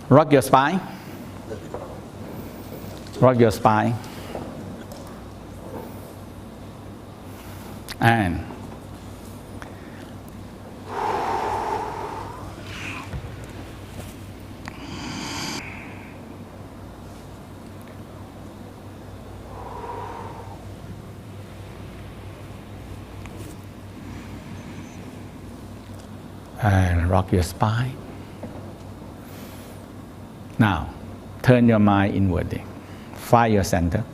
Rock your spine. Rock your spine. And rock your spine. Now, turn your mind inwardly. Find your center.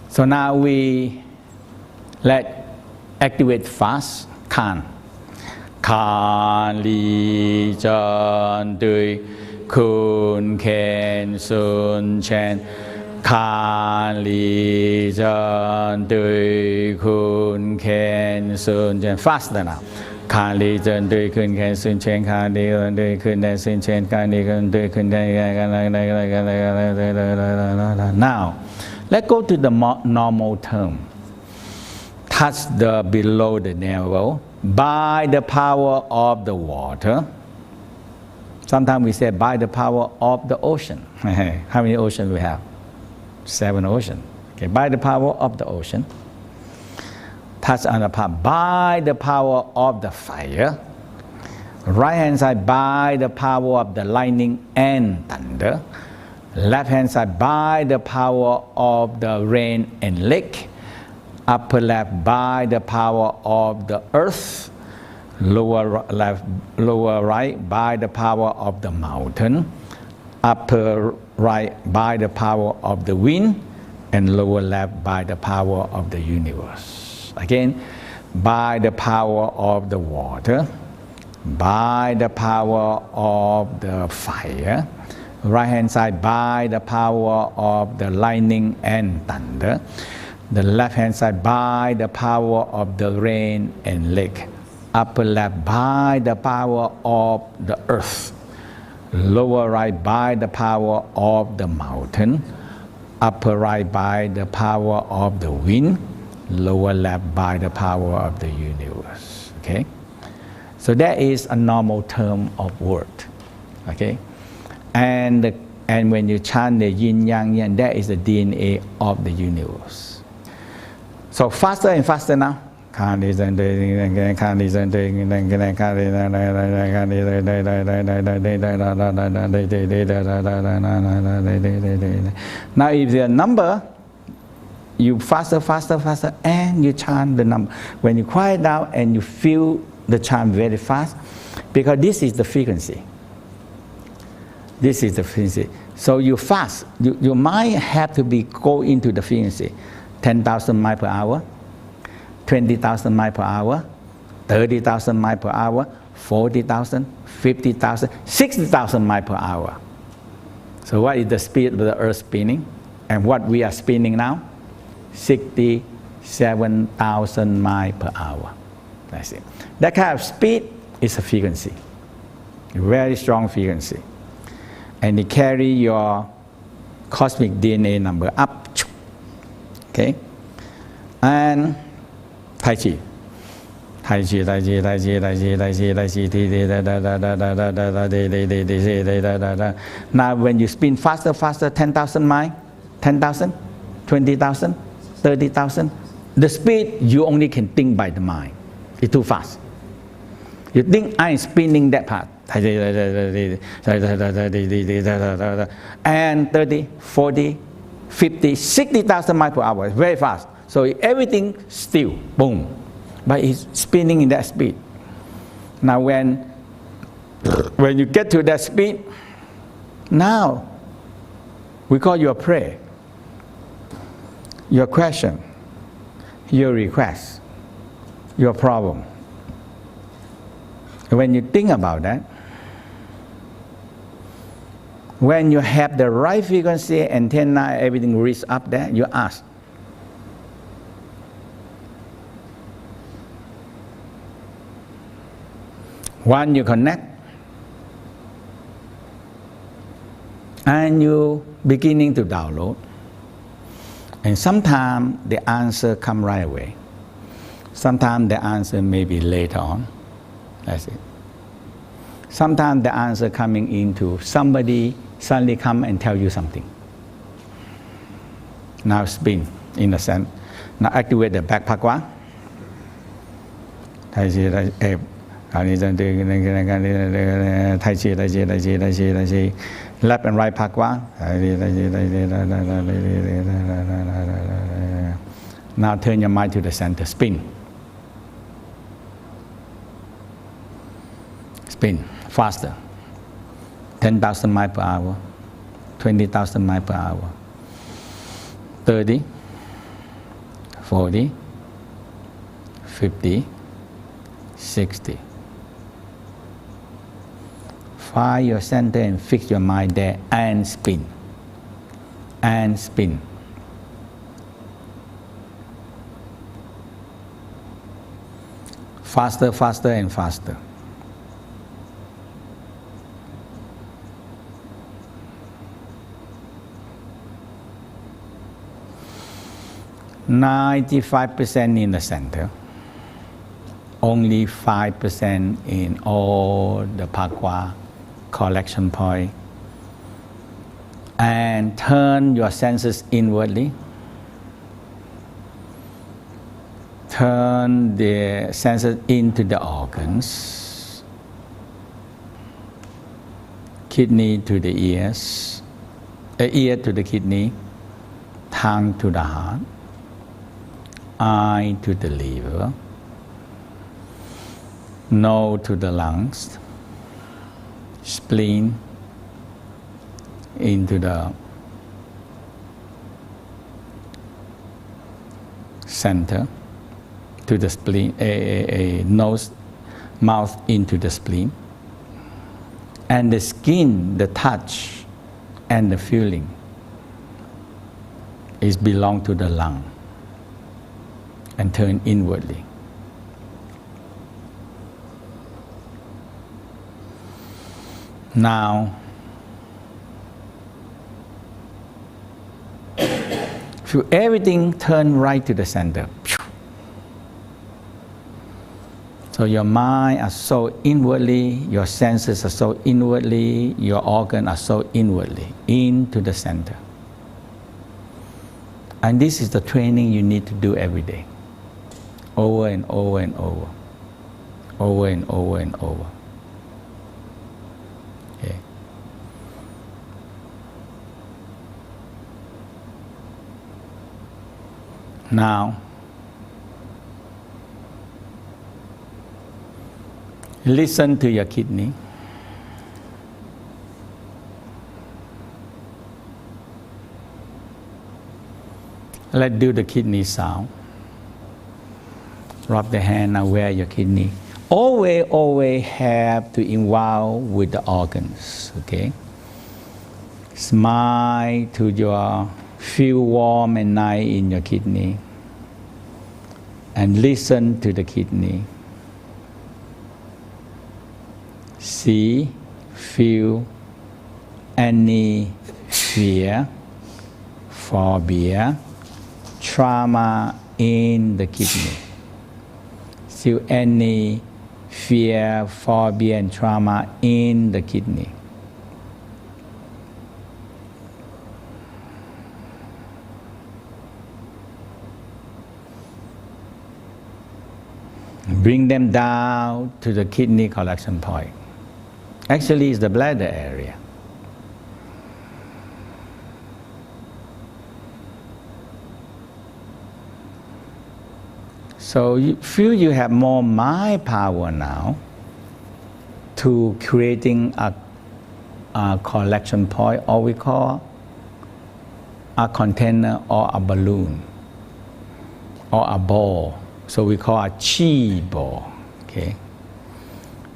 So now we activate fast. Kan. Kan li chan dui kun ken sun chen. Kan li chan dui kun ken sun chen. Faster now. Kan li chan dui kun ken sun chen. Kan li chan dui kun ken sun chen. Kan li chan dui kun ken. Now, let's go to the normal term. Touch the below the navel by the power of the water. Sometimes we say by the power of the ocean. How many oceans we have? 7 oceans. Okay, by the power of the ocean. Touch on the part by the power of the fire. Right hand side by the power of the lightning and thunder. Left hand side by the power of the rain and lake. Upper left by the power of the earth. Lower left, lower right by the power of the mountain. Upper right by the power of the wind. And lower left by the power of the universe. Again, by the power of the water. By the power of the fire. Right hand side by the power of the lightning and thunder. The left hand side by the power of the rain and lake. Upper left by the power of the earth. Lower right by the power of the mountain. Upper right by the power of the wind. Lower left by the power of the universe. Okay? So that is a normal term of word. Okay? And when you chant the yin yang yang, that is the DNA of the universe. So faster and faster now. Now if the number, you faster, and you chant the number. When you quiet down and you feel the chant very fast, because this is the frequency. This is the frequency. So you fast. Your mind have to go into the frequency. 10,000 miles per hour, 20,000 miles per hour, 30,000 miles per hour, 40,000, 50,000, 60,000 miles per hour. So what is the speed of the earth spinning? And what we are spinning now? 67,000 miles per hour. That's it. That kind of speed is a frequency. A very strong frequency. And it carry your cosmic DNA number up. Okay? And Tai Chi. Now when you spin faster, 10,000 miles, 10,000, 20,000, 30,000, the speed you only can think by the mind. It's too fast. You think I'm spinning that part. And 30, 40, 50, 60,000 miles per hour. It's very fast. So everything still, boom. But it's spinning in that speed. Now when you get to that speed, now we call your prayer, your question, your request, your problem. When you think about that, when you have the right frequency, antenna, everything reaches up there, you ask. When you connect, and you beginning to download, and sometimes the answer come right away. Sometimes the answer may be later on. That's it. Sometimes the answer coming into somebody suddenly come and tell you something. Now spin in a sense. Now activate the back Pakua. Tai Chi, left and right Pakua. Now turn your mind to the center. Spin. Spin faster. 10,000 miles per hour, 20,000 miles per hour, 30, 40, 50, 60. Find your center and fix your mind there and spin. And spin. Faster, faster, and faster. %95 in the center, only 5% in all the Pakua collection point. And turn your senses inwardly. Turn the senses into the organs. Kidney to the ears, ear to the kidney, tongue to the heart, eye to the liver, nose to the lungs, spleen into the center, to the spleen, nose, mouth into the spleen, and the skin, the touch, and the feeling is belong to the lung. And turn inwardly. Now, feel everything turn right to the center. So your mind are so inwardly, your senses are so inwardly, your organs are so inwardly, into the center. And this is the training you need to do every day. Over and over and over. Over and over and over. Okay. Now, listen to your kidney. Let's do the kidney sound. Rub the hand aware your kidney. Always have to involve with the organs, okay? Smile to your, feel warm and nice in your kidney. And listen to the kidney. See, feel any fear, phobia, trauma in the kidney. Feel any fear, phobia, and trauma in the kidney. Bring them down to the kidney collection point. Actually, it's the bladder area. So you feel you have more mind power now to creating a collection point, or we call a container or a balloon or a ball. So we call a chi ball. Okay,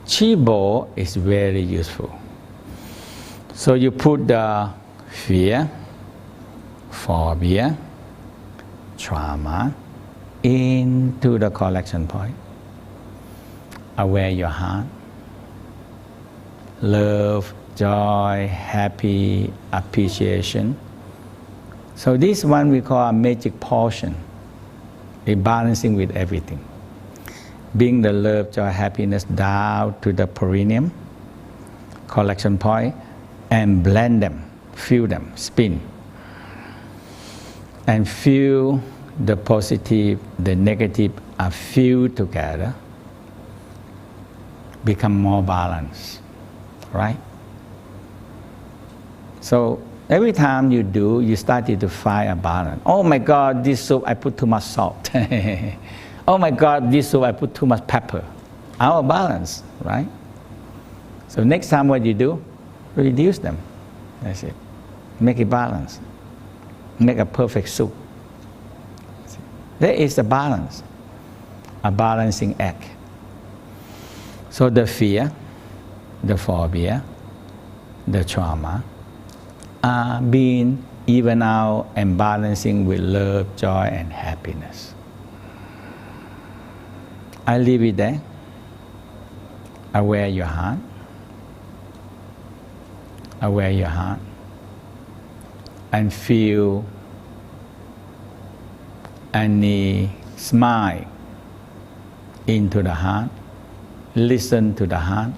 chi ball is very useful. So you put the fear, phobia, trauma into the collection point. Aware your heart. Love, joy, happy, appreciation. So this one we call a magic portion. A balancing with everything. Bring the love, joy, happiness down to the perineum, collection point, and blend them, feel them, spin. And feel the positive, the negative are fused together, become more balanced, right? So every time you do, you started to find a balance. Oh my God, this soup I put too much salt. Oh my God, this soup I put too much pepper. Out of balance, right? So next time what you do, reduce them. That's it. Make it balanced. Make a perfect soup. There is a balance, a balancing act. So the fear, the phobia, the trauma are being even out and balancing with love, joy, and happiness. I leave it there. Aware your heart. Aware your heart. And feel any smile into the heart. Listen to the heart.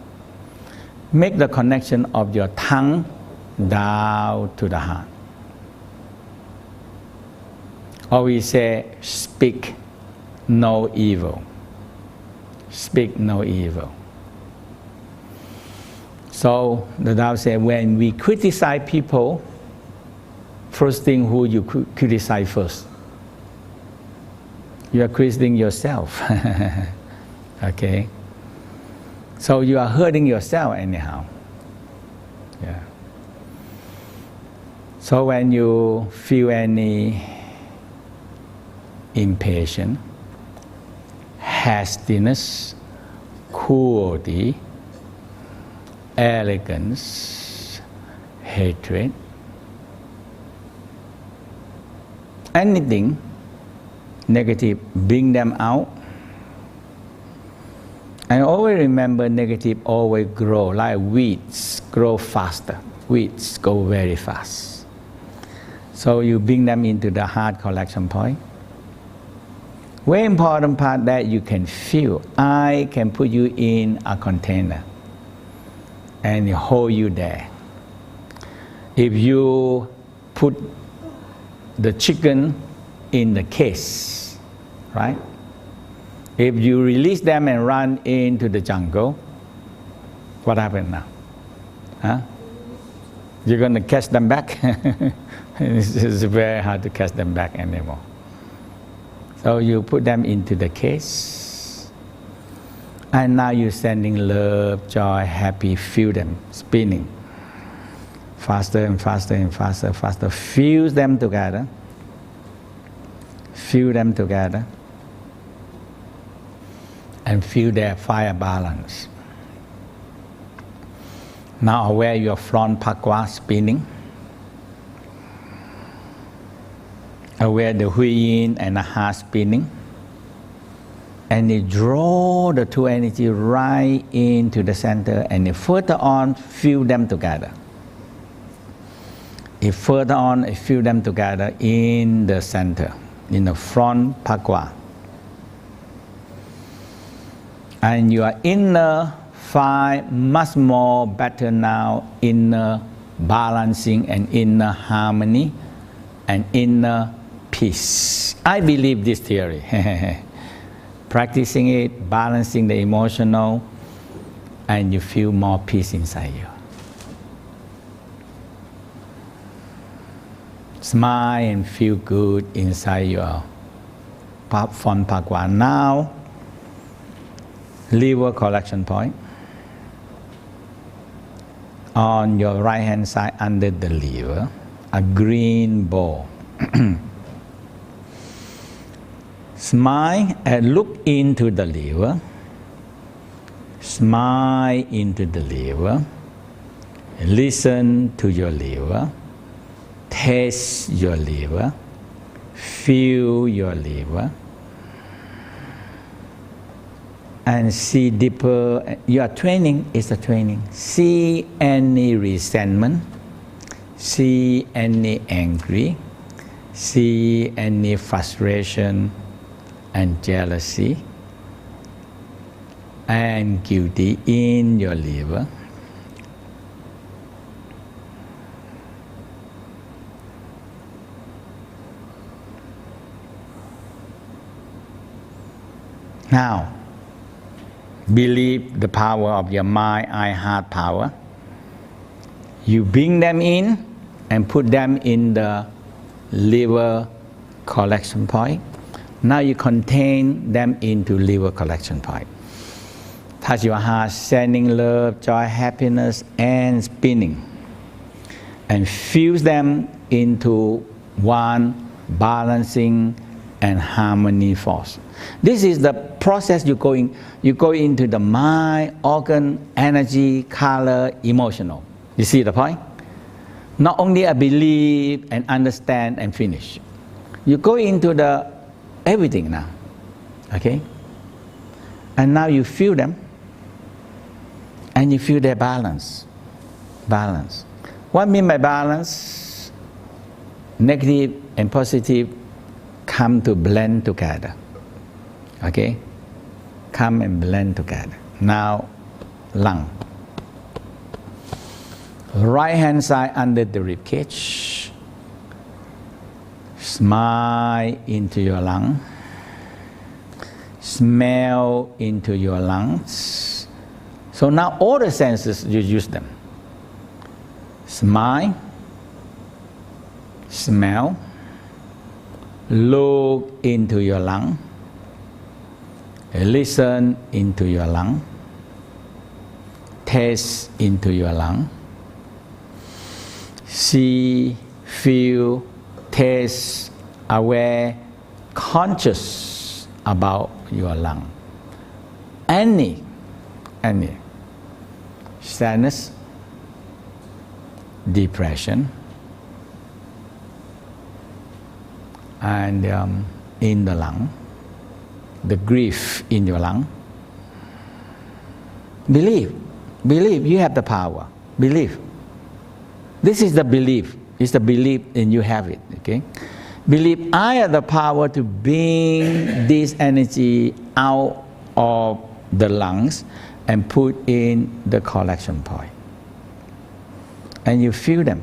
Make the connection of your tongue down to the heart. Or we say, speak no evil. Speak no evil. So the Tao said, when we criticize people, first thing who you criticize first? You are criticizing yourself. Okay? So you are hurting yourself anyhow. Yeah. So when you feel any impatience, hastiness, cruelty, arrogance, hatred, anything negative, bring them out. And always remember, negative always grow like weeds, grow faster. Weeds go very fast. So you bring them into the heart collection point. Very important part that you can feel. I can put you in a container and hold you there. If you put the chicken in the cage, right? If you release them and run into the jungle, what happens now? Huh? You're going to catch them back? It's very hard to catch them back anymore. So you put them into the cage, and now you're sending love, joy, happy, feel them spinning. Faster and faster and faster, faster. Fuse them together. Feel them together. And feel their fire balance. Now aware your front Pakua spinning. Aware the Yin and the heart spinning. And you draw the two energy right into the center, and you further on feel them together. If further on, you feel them together in the center, in the front Pakua. And your inner find much more better now, inner balancing and inner harmony and inner peace. I believe this theory. Practicing it, balancing the emotional, and you feel more peace inside you. Smile and feel good inside your front Pakua. Now, liver collection point. On your right hand side under the liver, a green ball. Smile and look into the liver. Smile into the liver. Listen to your liver. Taste your liver. Feel your liver. And see deeper. Your training is a training. See any resentment. See any angry. See any frustration and jealousy. and guilty in your liver. Now, believe the power of your mind, eye, heart power. You bring them in and put them in the liver collection point. Now you contain them into liver collection point. Touch your heart, sending love, joy, happiness, and spinning. And fuse them into one balancing and harmony force. This is the process you go into the mind, organ, energy, color, emotional. You see the point? Not only a believe and understand and finish. You go into the everything now. Okay? And now you feel them. And you feel their balance. Balance. What I mean by balance? Negative and positive come to blend together. Okay? Come and blend together. Now, lung. Right hand side under the rib cage. Smile into your lung. Smell into your lungs. So now all the senses, you use them. Smile. Smell. Look into your lung. Listen into your lung. Taste into your lung. See, feel, taste, aware, conscious about your lung. Any sadness, depression, and in the lung, the grief in your lung. Believe you have the power. Believe. This is the belief. It's the belief and you have it. Okay? Believe I have the power to bring this energy out of the lungs and put in the collection point. And you feel them.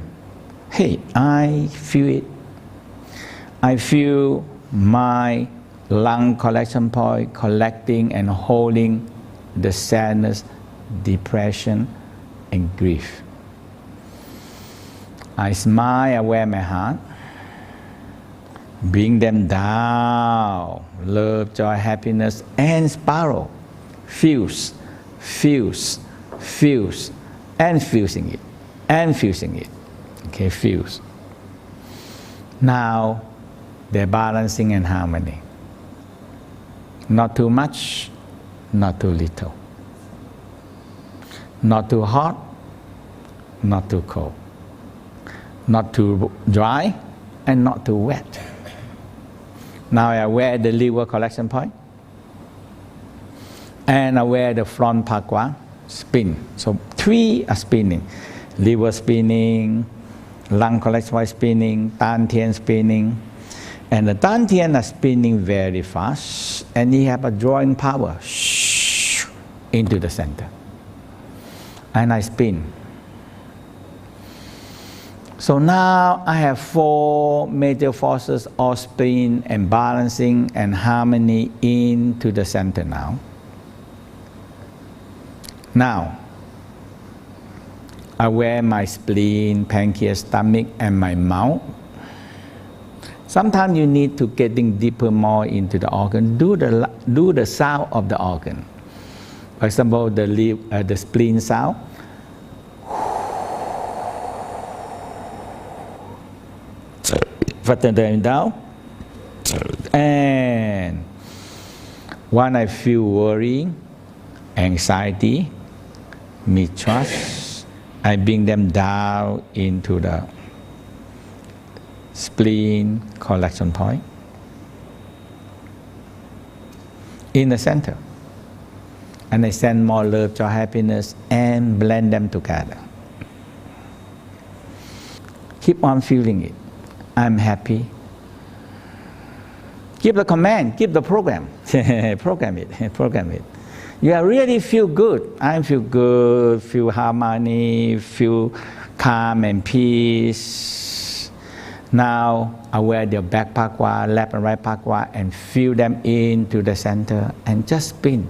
Hey, I feel it. I feel my lung collection point collecting and holding the sadness, depression, and grief. I smile, aware my heart. Bring them down. Love, joy, happiness, and spiral. Fuse, and fusing it, and fusing it. Okay, fuse. Now, they're balancing and harmony. Not too much, not too little. Not too hot, not too cold. Not too dry, and not too wet. Now I wear the liver collection point. And I wear the front Pakua, spin. So 3 are spinning. Liver spinning, lung collection point spinning, Tan Tien spinning. And the Tan Tien are spinning very fast. And you have a drawing power into the center. And I spin. So now I have 4 major forces all spin and balancing and harmony into the center now. Now, I wear my spleen, pancreas, stomach, and my mouth. Sometimes you need to getting deeper more into the organ. Do the sound of the organ. For example, the spleen sound. Flatten them down. And when I feel worry, anxiety, mistrust, I bring them down into the spleen collection point in the center. And I send more love, joy, happiness, and blend them together. Keep on feeling it. I'm happy. Give the command, give the program. Program it. You really feel good. I feel good, feel harmony, feel calm and peace. Now aware your back Pakua, left and right Pakua, and feel them into the center and just spin.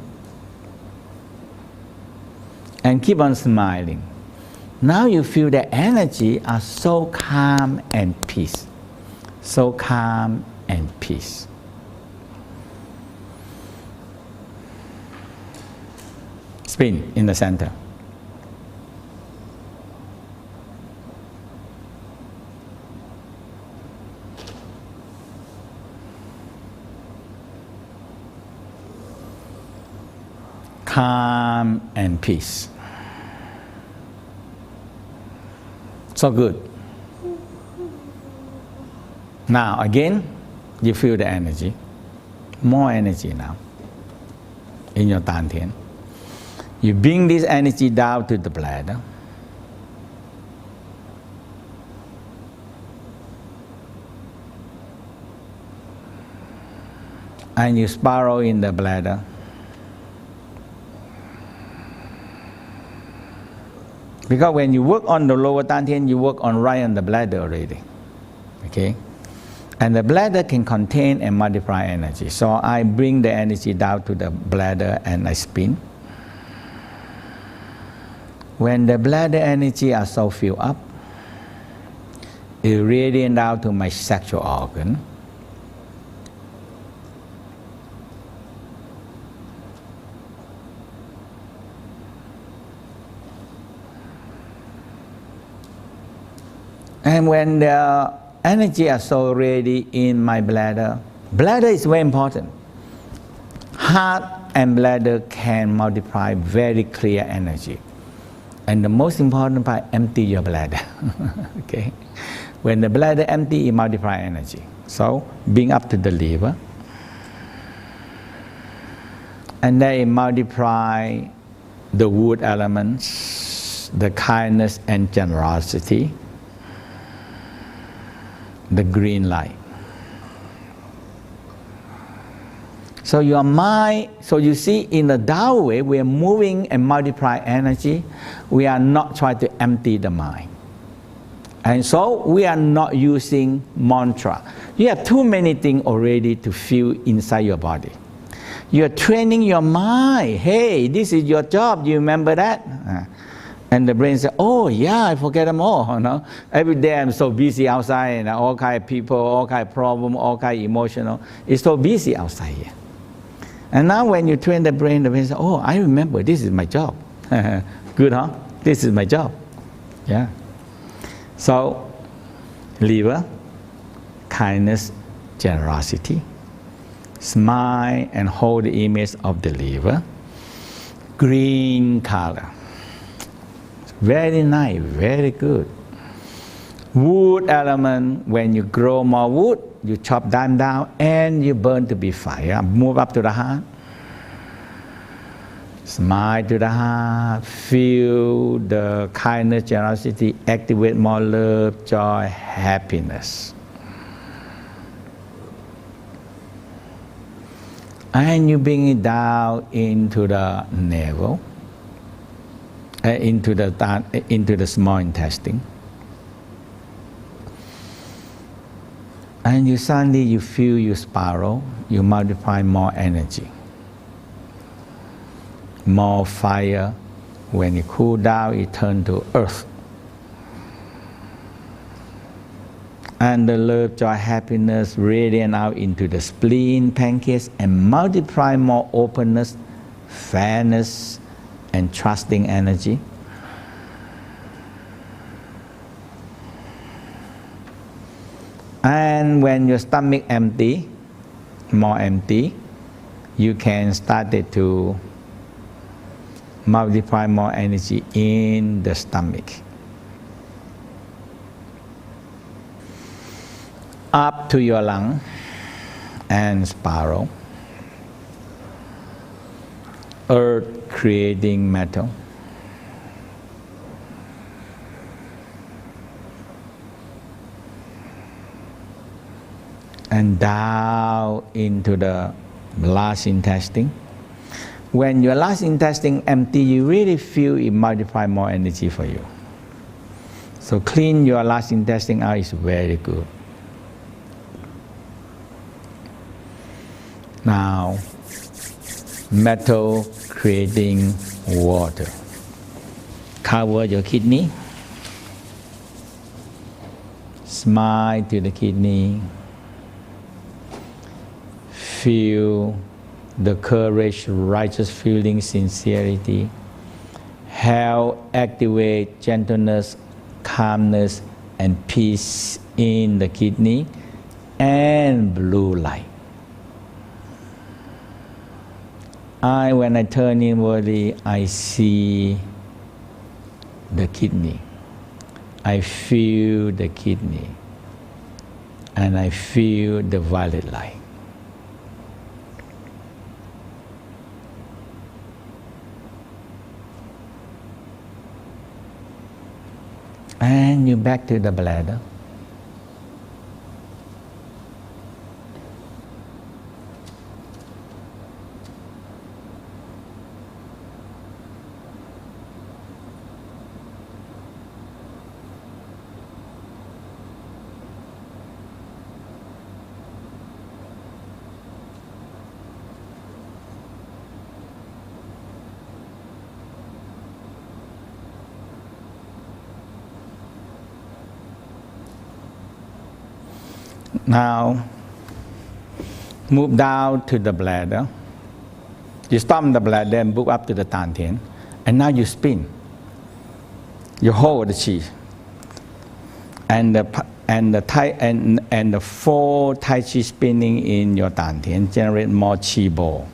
And keep on smiling. Now you feel the energy are so calm and peace. So calm and peace. Spin in the center. Calm and peace. So good. Now again, you feel the energy. More energy now in your Dantian. You bring this energy down to the bladder. And you spiral in the bladder. Because when you work on the lower Dantian, you work on right on the bladder already. Okay? And the bladder can contain and multiply energy. So I bring the energy down to the bladder and I spin. When the bladder energy are so filled up, it radiates down to my sexual organ. And when the energy are so ready in my bladder, bladder is very important. Heart and bladder can multiply very clear energy. And the most important part, empty your bladder. Okay? When the bladder empty, it multiply energy. So bring up to the liver. And then it multiply the wood elements, the kindness and generosity, the green light. So your mind, so you see in the Tao way, we are moving and multiply energy. We are not trying to empty the mind. And so we are not using mantra. You have too many things already to feel inside your body. You are training your mind. Hey, this is your job. You remember that? And the brain says, oh yeah, I forget them all. You know? Every day I'm so busy outside and all kind of people, all kind of problem, all kind of emotional. It's so busy outside here. And now when you train the brain says, oh, I remember, this is my job. Good, huh? This is my job. Yeah. So, liver, kindness, generosity. Smile and hold the image of the liver. Green color. Very nice, very good. Wood element, when you grow more wood, you chop them down and you burn to be fire. Move up to the heart. Smile to the heart. Feel the kindness, generosity. Activate more love, joy, happiness. And you bring it down into the navel, into the small intestine. And you suddenly you feel you spiral, you multiply more energy, more fire. When it cool down, it turn to earth. And the love, joy, happiness radiate out into the spleen, pancreas, and multiply more openness, fairness, and trusting energy. And when your stomach empty, more empty, you can start it to multiply more energy in the stomach. Up to your lung and spiral. Earth creating metal. And down into the large intestine. When your last intestine empty, you really feel it multiply more energy for you. So clean your last intestine out is very good. Now, metal creating water. Cover your kidney. Smile to the kidney. Feel the courage, righteous feeling, sincerity. Help activate gentleness, calmness, and peace in the kidney and blue light. When I turn inwardly, I see the kidney. I feel the kidney. And I feel the violet light. And you back to the bladder. Now, move down to the bladder. You stop in the bladder and move up to the dantian. And now you spin. You hold the chi. And the four Tai Chi spinning in your dantian generate more chi ball.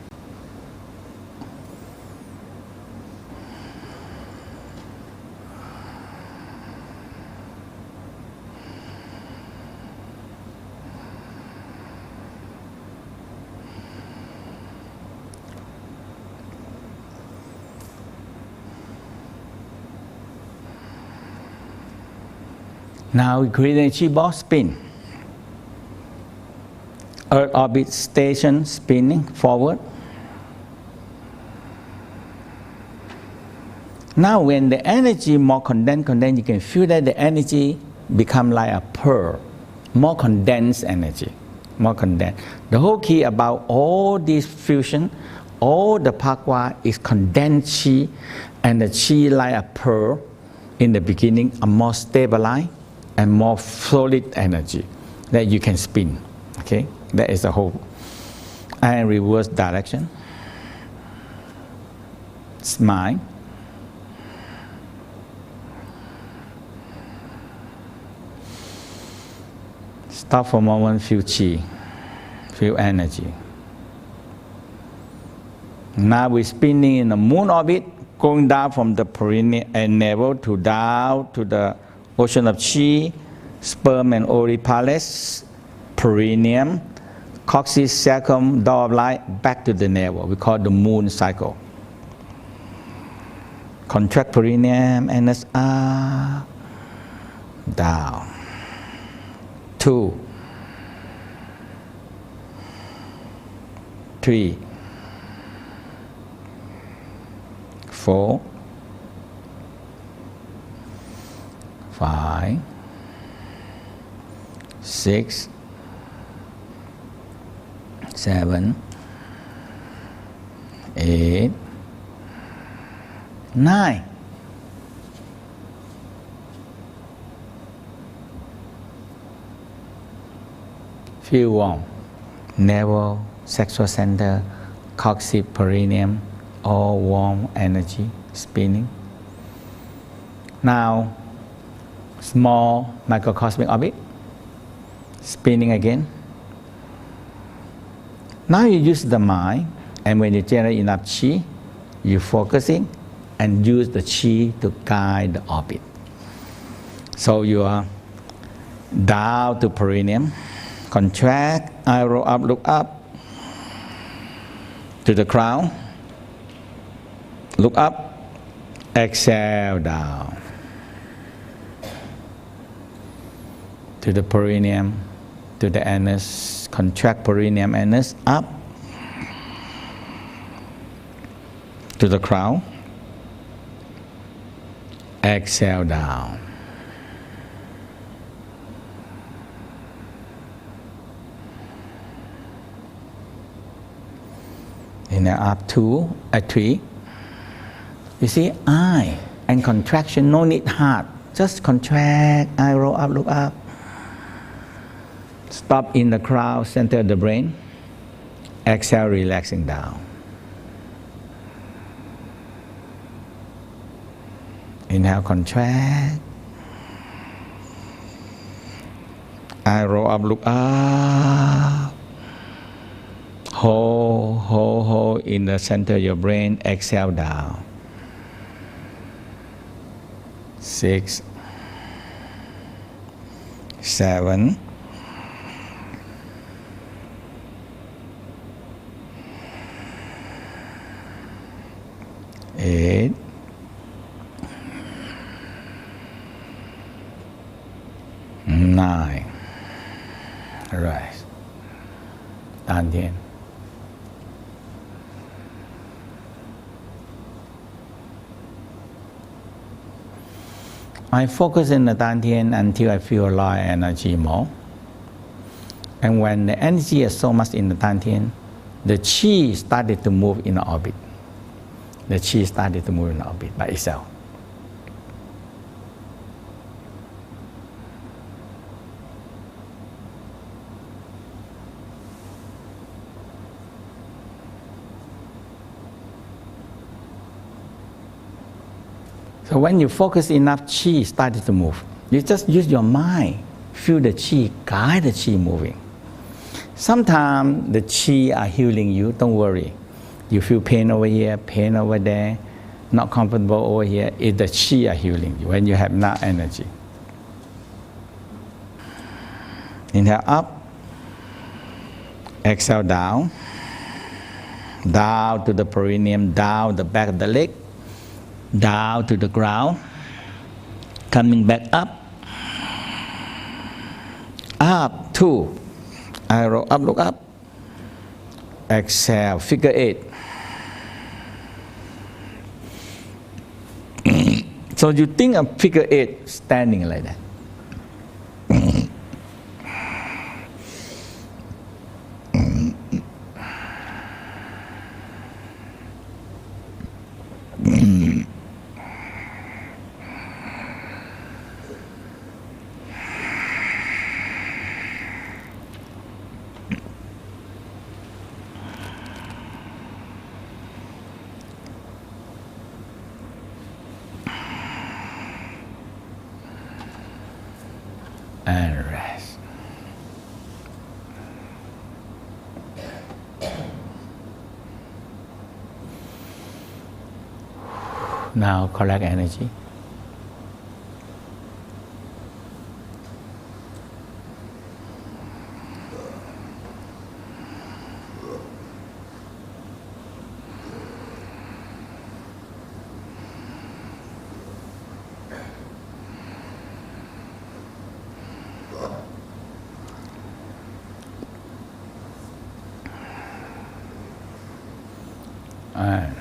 Now we create a chi ball spin. Earth orbit station spinning forward. Now when the energy more condensed, you can feel that the energy become like a pearl, more condensed energy, more condensed. The whole key about all this fusion, all the Pakua is condensed chi, and the chi like a pearl in the beginning are more stabilized and more solid energy that you can spin. Okay, that is the whole. And reverse direction. Smile. Stop for a moment, feel chi, feel energy. Now we're spinning in the moon orbit, going down from the perineum and navel to down to the ocean of chi, sperm and ovipares, perineum, coccyx, cecum, door of light, back to the navel. We call it the moon cycle. Contract perineum, anus up, down. 2, 3, 4, 5, 6, 7, 8, 9. Feel warm. Navel, sexual center, coccyx, perineum, all warm energy spinning. Now, small microcosmic orbit, spinning again. Now you use the mind, and when you generate enough chi, you focusing and use the chi to guide the orbit. So you are down to perineum, contract, arrow up, look up to the crown, look up, exhale down to the perineum, to the anus, contract perineum, anus, up, to the crown. Exhale down. Inhale up 2, 3. You see, eye and contraction, no need heart. Just contract, eye roll up, look up. Stop in the crown, center of the brain. Exhale, relaxing down. Inhale, contract. Eye roll up, look up. Hold in the center of your brain. Exhale down. 6, 7, 8, 9. Rise. 丹田。I focus in the Dantian until I feel light energy more. And when the energy is so much in the Dantian, the Qi started to move in orbit. The Qi started to move in orbit by itself. So when you focus enough, Qi started to move. You just use your mind, feel the Qi, guide the Qi moving. Sometimes the Qi are healing you, don't worry. You feel pain over here, pain over there, not comfortable over here. It's the Qi are healing you when you have enough energy. Inhale up, exhale down, down to the perineum, down the back of the leg, down to the ground, coming back up, up, 2, arrow up, look up, exhale, figure 8. So you think of figure 8 standing like that. And rest. Now collect energy. And